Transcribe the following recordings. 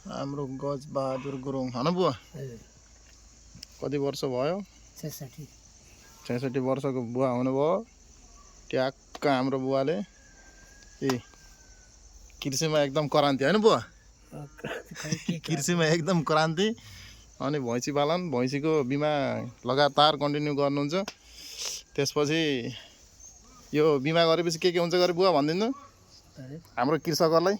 हाम्रो गजबहादुर गुरुङ होइन बुवा? कति वर्ष भयो? 66 वर्षको बुवा हुनुभयो। ट्याक्क हाम्रो बुवाले कृषिमा एकदम क्रान्ति होइन बुवा? कृषिमा एकदम क्रान्ति। अनि भैँसी पालन, भैँसीको बिमा लगातार कन्टिन्यू गर्नुहुन्छ। त्यसपछि यो बिमा गरेपछि के हुन्छ गरे बुवा भनिदिनु हाम्रो कृषकहरूलाई?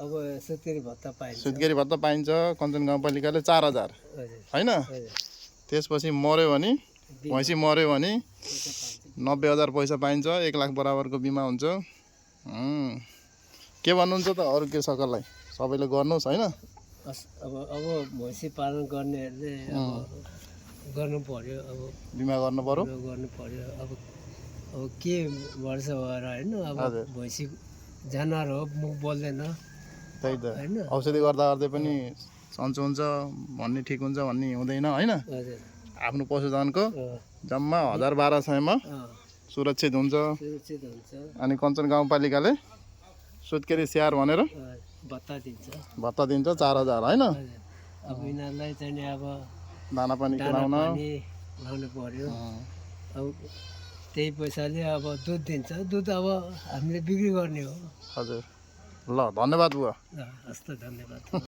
अब सुत्केरी भत्ता पाइन्छ। सुत्केरी भत्ता पाइन्छ कञ्चन गाउँपालिकाले 4000 होइन? त्यसपछि मर्यो भने, भैँसी मर्यो भने 90,000 पैसा पाइन्छ। 1 लाख बराबरको बिमा हुन्छ। के भन्नुहुन्छ त अरू कृषकहरूलाई? सबैले गर्नुहोस् होइन? अब भैँसी पालन गर्नेहरूले गर्नु पर्यो। अब बिमा गर्नु पर्यो। अब के वर्ष भएर होइन? अब भैँसी जनावर हो, मुख बोल्दैन। त्यही त औषधि गर्दा गर्दै पनि सन्चो हुन्छ भन्ने, ठिक हुन्छ भन्ने हुँदैन होइन? आफ्नो पशुधनको जम्मा 1000-1200मा सुरक्षित हुन्छ। अनि कञ्चन गाउँपालिकाले सुत्केरी स्याहार भनेर भत्ता दिन्छ 4000 होइन? अब यिनीहरूलाई चाहिँ अब दाना पानी लाउनु पर्यो। अब त्यही पैसाले अब दुध दिन्छ। दुध अब हामीले बिक्री गर्ने हो। हजुर, ल धन्यवाद बुवा। हस् त, धन्यवाद।